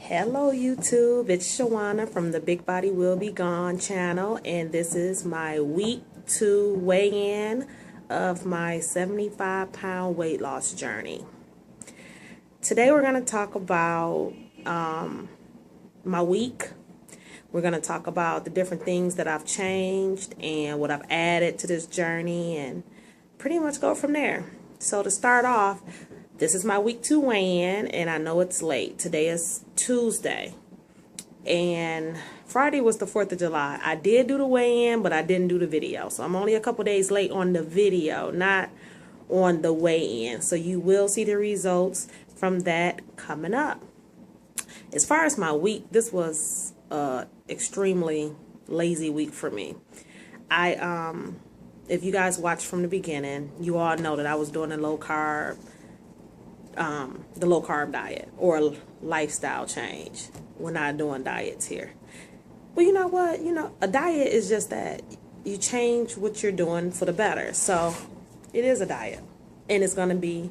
Hello YouTube, it's Shawana from the Big Body Will Be Gone channel, and this is my week 2 weigh-in of my 75-pound weight loss journey. Today we're going to talk about my week. We're going to talk about the different things that I've changed and what I've added to this journey and pretty much go from there. So to start off, this is my week 2 weigh-in, and I know it's late. Today is Tuesday, and Friday was the 4th of July. I did do the weigh-in, but I didn't do the video. So I'm only a couple days late on the video, not on the weigh-in. So you will see the results from that coming up. As far as my week, this was a extremely lazy week for me. If you guys watched from the beginning, you all know that I was doing the low carb diet or lifestyle change. We're not doing diets here. Well, you know what? A diet is just that you change what you're doing for the better. So it is a diet, and it's going to be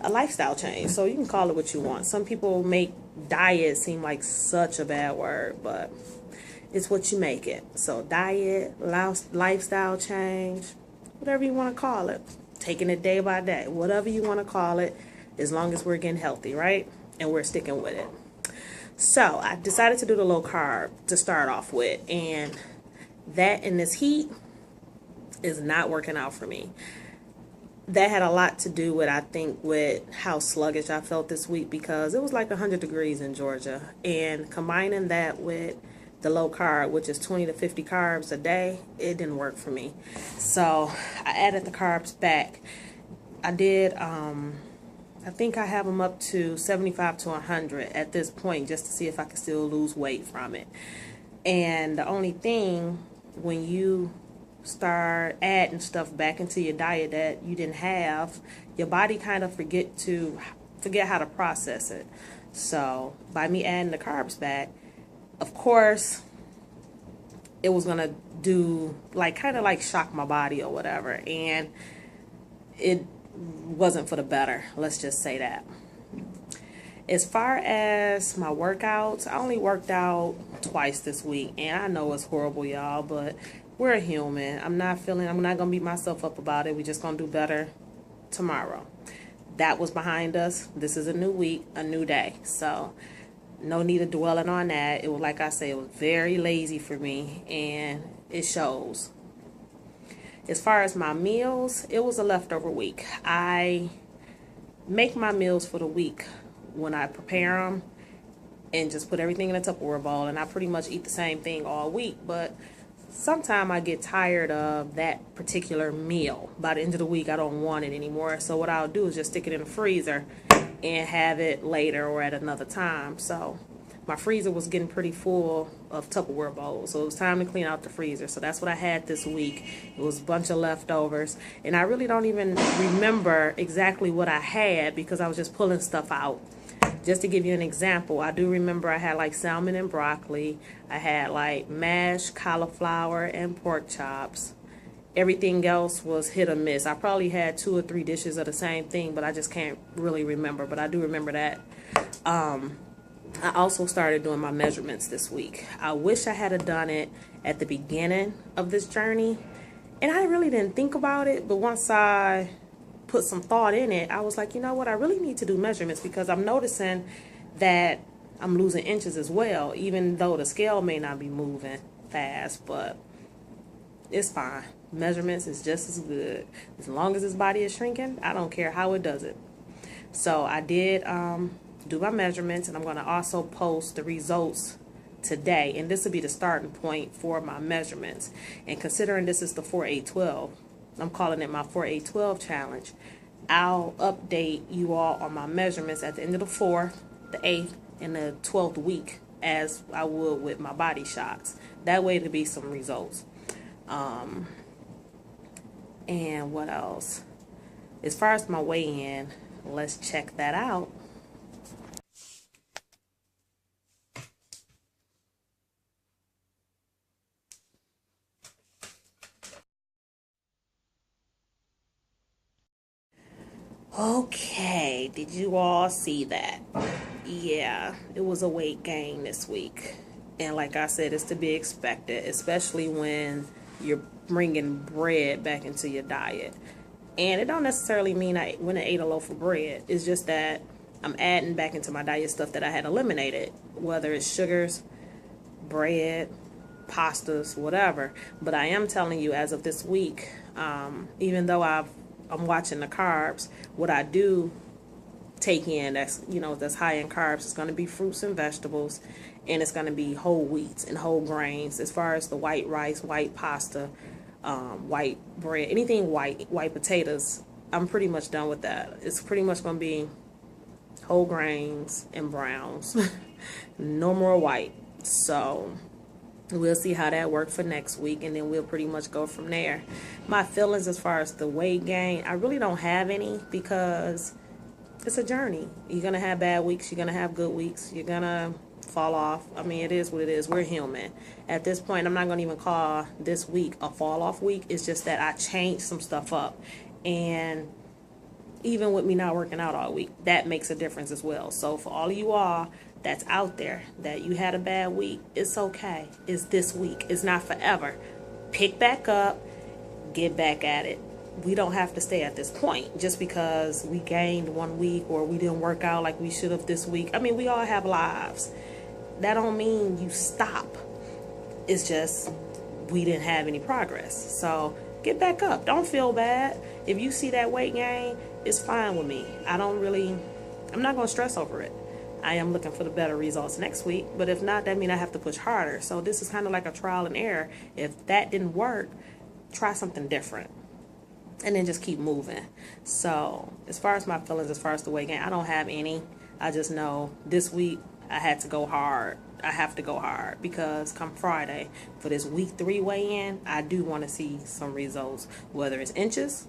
a lifestyle change. So you can call it what you want. Some people make diet seem like such a bad word, but it's what you make it. So diet, lifestyle change, whatever you want to call it. Taking it day by day, whatever you want to call it, as long as we're getting healthy, right? And we're sticking with it. So I decided to do the low carb to start off with, and that in this heat is not working out for me. That had a lot to do with, I think, with how sluggish I felt this week, because it was like 100 degrees in Georgia, and combining that with the low carb, which is 20 to 50 carbs a day, it didn't work for me. So I added the carbs back. I did, I think I have them up to 75 to 100 at this point, just to see if I can still lose weight from it. And the only thing, when you start adding stuff back into your diet that you didn't have, your body kind of forget how to process it. So by me adding the carbs back, of course, it was gonna do kind of shock my body or whatever, and it wasn't for the better. Let's just say that. As far as my workouts, I only worked out twice this week, and I know it's horrible, y'all, but we're human. I'm not gonna beat myself up about it. We're just gonna do better tomorrow. That was behind us. This is a new week, a new day. So no need of dwelling on that. It was, like I said, it was very lazy for me, and it shows. As far as my meals, it was a leftover week. I make my meals for the week when I prepare them and just put everything in a Tupperware bowl, and I pretty much eat the same thing all week. But sometimes I get tired of that particular meal. By the end of the week, I don't want it anymore. So what I'll do is just stick it in the freezer and have it later or at another time. So my freezer was getting pretty full of Tupperware bowls, so it was time to clean out the freezer. So that's what I had this week. It was a bunch of leftovers, and I really don't even remember exactly what I had because I was just pulling stuff out. Just to give you an example, I do remember I had salmon and broccoli. I had mashed cauliflower and pork chops. Everything else was hit or miss. I probably had 2 or 3 dishes of the same thing, but I just can't really remember. But I do remember that. I also started doing my measurements this week. I wish I had done it at the beginning of this journey, and I really didn't think about it, but once I put some thought in it, I was like, you know what, I really need to do measurements, because I'm noticing that I'm losing inches as well, even though the scale may not be moving fast, but it's fine. Measurements is just as good. As long as his body is shrinking, I don't care how it does it. So I did do my measurements, and I'm going to also post the results today, and this will be the starting point for my measurements. And considering this is the 4-8-12, I'm calling it my 4-8-12 challenge, I'll update you all on my measurements at the end of the 4th, the 8th, and the 12th week, as I would with my body shots. That way there'll be some results. And what else? As far as my weigh-in, let's check that out. Okay, did you all see that? yeah, it was a weight gain this week. And like I said, it's to be expected, especially when you're bringing bread back into your diet. And it don't necessarily mean I went and ate a loaf of bread. It's just that I'm adding back into my diet stuff that I had eliminated, whether it's sugars, bread, pastas, whatever. But I am telling you, as of this week, even though I'm watching the carbs, what I do take in that's high in carbs is going to be fruits and vegetables, and it's going to be whole wheats and whole grains. As far as the white rice, white pasta, white bread, anything white potatoes, I'm pretty much done with that. It's pretty much going to be whole grains and browns. No more white. So we'll see how that works for next week, and then we'll pretty much go from there. My feelings as far as the weight gain, I really don't have any, because it's a journey. You're going to have bad weeks. You're going to have good weeks. You're going to fall off. I mean, it is what it is. We're human. At this point, I'm not going to even call this week a fall off week. It's just that I changed some stuff up. And even with me not working out all week, that makes a difference as well. So for all of you all that's out there that you had a bad week, it's okay. It's this week. It's not forever. Pick back up. Get back at it. We don't have to stay at this point just because we gained 1 week or we didn't work out like we should have this week. I mean, we all have lives. That don't mean you stop. It's just we didn't have any progress. So get back up. Don't feel bad. If you see that weight gain, it's fine with me. I'm not going to stress over it. I am looking for the better results next week. But if not, that means I have to push harder. So this is kind of like a trial and error. If that didn't work, try something different. And then just keep moving. So as far as my feelings, as far as the weight gain, I don't have any. I just know this week I had to go hard. I have to go hard, because come Friday for this week 3 weigh-in, I do want to see some results, whether it's inches.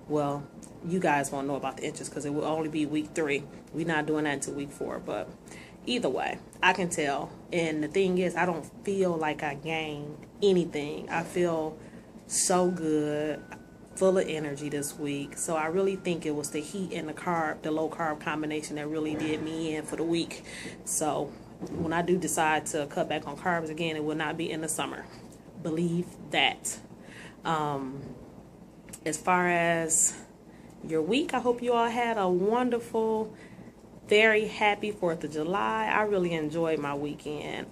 Well, you guys won't know about the inches because it will only be week 3. We're not doing that until week 4. But either way, I can tell. And the thing is, I don't feel like I gained anything. I feel so good, full of energy this week. So I really think it was the heat and the low carb combination that really did me in for the week. So when I do decide to cut back on carbs again, it will not be in the summer. Believe that. As far as your week, I hope you all had a wonderful, very happy 4th of July. I really enjoyed my weekend.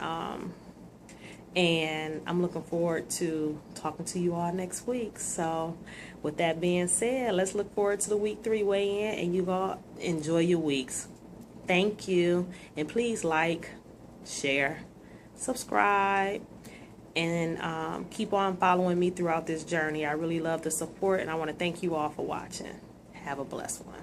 And I'm looking forward to talking to you all next week. So with that being said, let's look forward to the week 3 weigh-in, and you all enjoy your weeks. Thank you. And please like, share, subscribe, and keep on following me throughout this journey. I really love the support, and I want to thank you all for watching. Have a blessed one.